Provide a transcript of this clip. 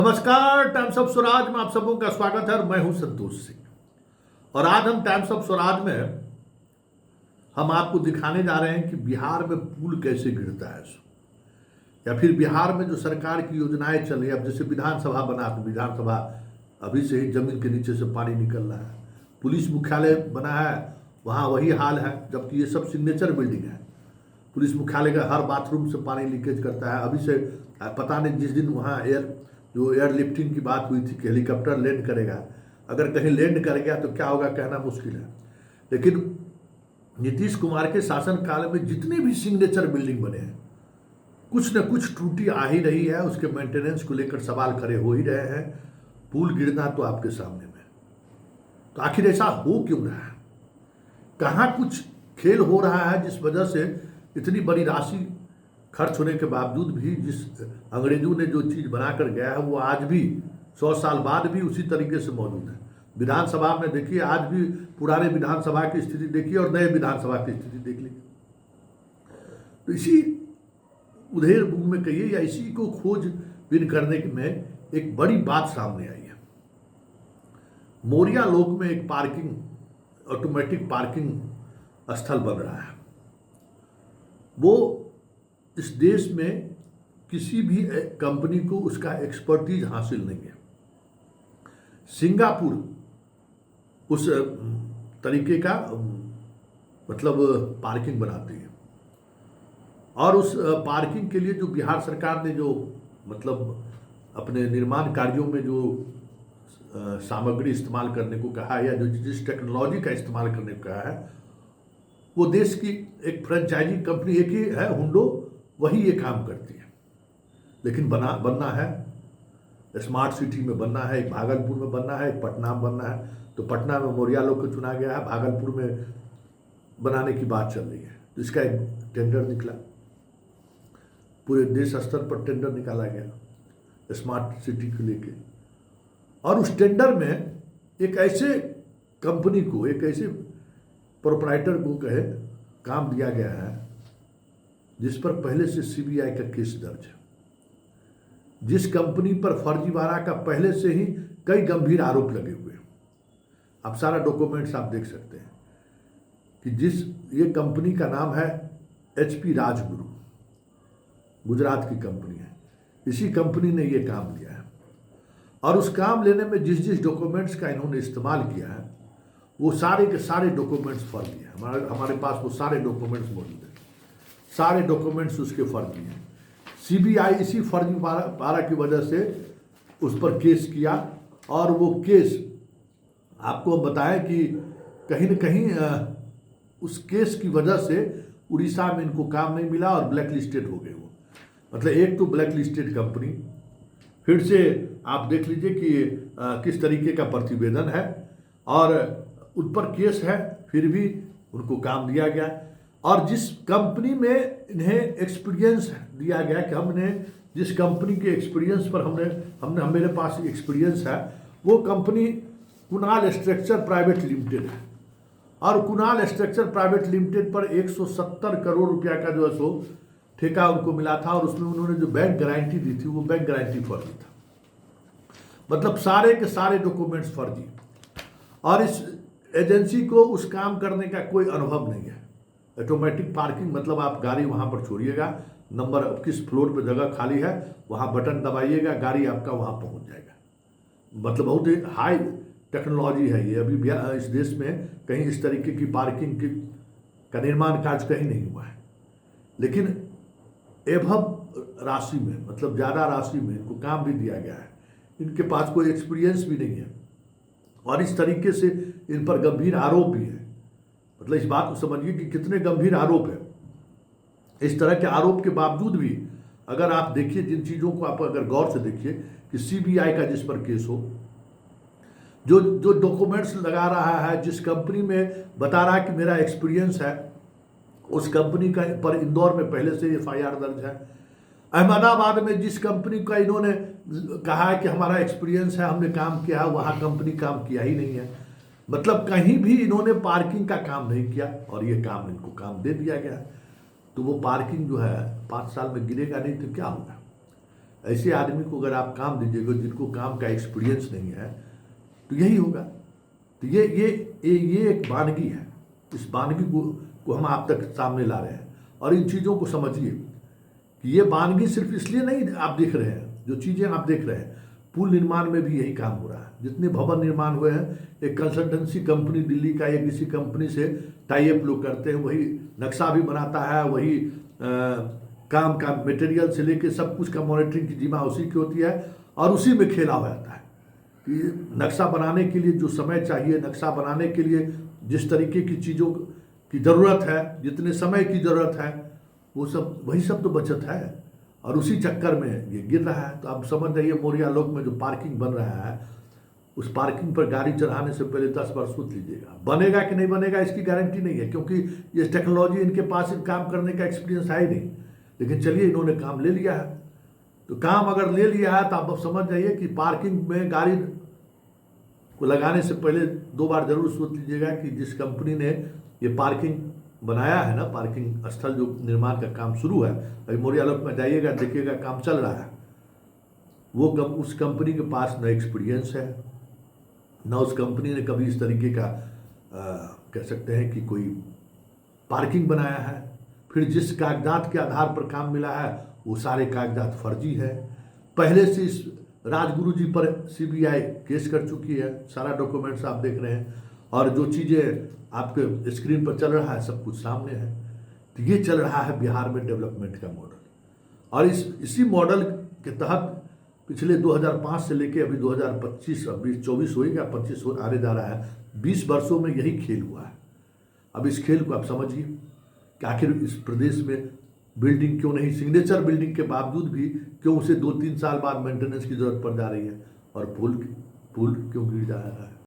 नमस्कार, times of Swaraj में आप सबों का स्वागत है और मैं हूं संतोष सिंह। और आज हम टाइम्स ऑफ स्वराज में हम आपको दिखाने जा रहे हैं कि बिहार में पुल कैसे गिरता है, या फिर बिहार में जो सरकार की योजनाएं चल रही है। अब जैसे विधानसभा बना तो विधानसभा अभी से ही जमीन के नीचे से पानी निकल रहा है। पुलिस मुख्यालय बना है, वहाँ वही हाल है, जबकि ये सब सिग्नेचर बिल्डिंग है। पुलिस मुख्यालय का हर बाथरूम से पानी लीकेज करता है। अभी से पता नहीं, जिस दिन वहाँ एयर लिफ्टिंग की बात हुई थी कि हेलीकॉप्टर लैंड करेगा, अगर कहीं लैंड कर गया तो क्या होगा कहना मुश्किल है। लेकिन नीतीश कुमार के शासनकाल में जितने भी सिग्नेचर बिल्डिंग बने हैं, कुछ न कुछ त्रुटि आ ही रही है। उसके मेंटेनेंस को लेकर सवाल खड़े हो ही रहे हैं। पुल गिरना तो आपके सामने में, तो आखिर ऐसा हो क्यों रहा है? कहाँ कुछ खेल हो रहा है जिस वजह से इतनी बड़ी राशि खर्च होने के बावजूद भी जिस अंग्रेजों ने जो चीज़ बनाकर गया है वो आज भी 100 साल बाद भी उसी तरीके से मौजूद है। विधानसभा में देखिए, आज भी पुराने विधानसभा की स्थिति देखिए और नए विधानसभा की स्थिति देख लीजिए। तो इसी उधेड़ बुन में कहिए या इसी को खोजबीन करने में एक बड़ी बात सामने आई है। मोरिया लोक में एक ऑटोमेटिक पार्किंग स्थल बन रहा है। वो इस देश में किसी भी कंपनी को उसका एक्सपर्टीज हासिल नहीं है। सिंगापुर उस तरीके का मतलब पार्किंग बनाती है, और उस पार्किंग के लिए जो बिहार सरकार ने जो मतलब अपने निर्माण कार्यों में जो सामग्री इस्तेमाल करने को कहा है, या जो जिस टेक्नोलॉजी का इस्तेमाल करने को कहा है, वो देश की एक फ्रेंचाइजी कंपनी एक ही है, हुंडो, वही ये काम करती है। लेकिन बनना है स्मार्ट सिटी में, बनना है एक भागलपुर में, बनना है एक पटना में, बनना है। तो पटना में मोरिया लोग को चुना गया है, भागलपुर में बनाने की बात चल रही है। तो इसका एक टेंडर निकला, पूरे देश स्तर पर टेंडर निकाला गया स्मार्ट सिटी को लेके। और उस टेंडर में एक ऐसे कंपनी को, एक ऐसे प्रोपराइटर को काम दिया गया है जिस पर पहले से सीबीआई का केस दर्ज है, जिस कंपनी पर फर्जीवाड़ा का पहले से ही कई गंभीर आरोप लगे हुए हैं। आप सारा डॉक्यूमेंट्स आप देख सकते हैं कि ये कंपनी का नाम है HP राजगुरु, गुजरात की कंपनी है। इसी कंपनी ने ये काम लिया है, और उस काम लेने में जिस जिस डॉक्यूमेंट्स का इन्होंने इस्तेमाल किया है वो सारे के सारे डॉक्यूमेंट्स फर्जी हैं। हमारे पास वो सारे डॉक्यूमेंट्स मौजूद हैं, सारे डॉक्यूमेंट्स उसके फर्जी हैं। सीबीआई इसी फर्जीवाड़ा की वजह से उस पर केस किया, और वो केस आपको बताएं कि कहीं न कहीं उस केस की वजह से उड़ीसा में इनको काम नहीं मिला और ब्लैक लिस्टेड हो गए वो। मतलब एक तो ब्लैक लिस्टेड कंपनी, फिर से आप देख लीजिए कि किस तरीके का प्रतिवेदन है, और उन पर केस है, फिर भी उनको काम दिया गया। और जिस कंपनी में इन्हें एक्सपीरियंस दिया गया कि हमने जिस कंपनी के एक्सपीरियंस पर हमने मेरे पास एक्सपीरियंस है, वो company Kunal structure private limited है। और कुणाल स्ट्रक्चर प्राइवेट लिमिटेड पर 170 करोड़ रुपया का जो है सो ठेका उनको मिला था, और उसमें उन्होंने जो बैंक गारंटी दी थी वो बैंक गारंटी फर्जी था। मतलब सारे के सारे डॉक्यूमेंट्स फर्जी, और इस एजेंसी को उस काम करने का कोई अनुभव नहीं है। ऑटोमेटिक पार्किंग मतलब आप गाड़ी वहाँ पर छोड़िएगा, नंबर किस फ्लोर पर जगह खाली है वहाँ बटन दबाइएगा, गाड़ी आपका वहाँ पहुँच जाएगा। मतलब बहुत ही हाई टेक्नोलॉजी है ये। अभी इस देश में कहीं इस तरीके की पार्किंग का निर्माण कार्य कहीं नहीं हुआ है। लेकिन एभव राशि में, मतलब ज़्यादा राशि में इनको काम भी दिया गया है, इनके पास कोई एक्सपीरियंस भी नहीं है, और इस तरीके से इन पर गंभीर आरोप भी है। मतलब इस बात को समझिए कि कितने गंभीर आरोप है। इस तरह के आरोप के बावजूद भी अगर आप देखिए, जिन चीज़ों को आप अगर गौर से देखिए कि सीबीआई का जिस पर केस हो, जो डॉक्यूमेंट्स लगा रहा है, जिस कंपनी में बता रहा है कि मेरा एक्सपीरियंस है, उस कंपनी का पर इंदौर में पहले से FIR दर्ज है। अहमदाबाद में जिस कंपनी का इन्होंने कहा है कि हमारा एक्सपीरियंस है, हमने काम किया है, वहाँ कंपनी काम किया ही नहीं है। मतलब कहीं भी इन्होंने पार्किंग का काम नहीं किया, और ये काम इनको काम दे दिया गया। तो वो पार्किंग जो है 5 साल में गिरेगा नहीं तो क्या होगा? ऐसे आदमी को अगर आप काम दीजिएगा जिनको काम का एक्सपीरियंस नहीं है तो यही होगा। तो ये एक वानगी है। इस वानगी को हम आप तक सामने ला रहे हैं। और इन चीज़ों को समझिए कि ये वानगी सिर्फ इसलिए नहीं आप देख रहे हैं, जो चीज़ें आप देख रहे हैं, पुल निर्माण में भी यही काम हो रहा है। जितने भवन निर्माण हुए हैं, एक कंसल्टेंसी कंपनी दिल्ली का या किसी कंपनी से टाई अप लोग करते हैं, वही नक्शा भी बनाता है, वही काम का मटेरियल से लेके सब कुछ का मॉनिटरिंग की जिम्मा उसी की होती है और उसी में खेला हो जाता है कि नक्शा बनाने के लिए जो समय चाहिए, नक्शा बनाने के लिए जिस तरीके की चीज़ों की ज़रूरत है, जितने समय की ज़रूरत है, वो सब वही सब तो बचत है और उसी चक्कर में ये गिर रहा है। तो आप समझ जाइए मोरिया लोक में जो पार्किंग बन रहा है, उस पार्किंग पर गाड़ी चढ़ाने से पहले 10 बार सोच लीजिएगा। बनेगा कि नहीं बनेगा इसकी गारंटी नहीं है, क्योंकि ये टेक्नोलॉजी इनके पास काम करने का एक्सपीरियंस है ही नहीं। लेकिन चलिए इन्होंने काम ले लिया है, तो काम अगर ले लिया है तो आप समझ जाइए कि पार्किंग में गाड़ी को लगाने से पहले 2 बार जरूर सोच लीजिएगा कि जिस कंपनी ने ये पार्किंग बनाया है ना, पार्किंग स्थल जो निर्माण का काम शुरू है, अभी मोरिया लोक में जाइएगा देखिएगा काम चल रहा है, वो उस कंपनी के पास न एक्सपीरियंस है, न उस कंपनी ने कभी इस तरीके का कह सकते हैं कि कोई पार्किंग बनाया है। फिर जिस कागजात के आधार पर काम मिला है वो सारे कागजात फर्जी है। पहले से इस राजगुरु जी पर सीबीआई केस कर चुकी है, सारा डॉक्यूमेंट्स आप देख रहे हैं और जो चीज़ें आपके स्क्रीन पर चल रहा है सब कुछ सामने है। तो ये चल रहा है बिहार में डेवलपमेंट का मॉडल और इसी मॉडल के तहत पिछले 2005 से लेके अभी 2025 अभी 24 होएगा 25 आने जा रहा है, 20 वर्षों में यही खेल हुआ है। अब इस खेल को आप समझिए कि आखिर इस प्रदेश में बिल्डिंग क्यों नहीं, सिग्नेचर बिल्डिंग के बावजूद भी क्यों उसे 2-3 साल बाद मेंटेनेंस की जरूरत पड़ जा रही है और पुल क्यों गिर जा रहा है।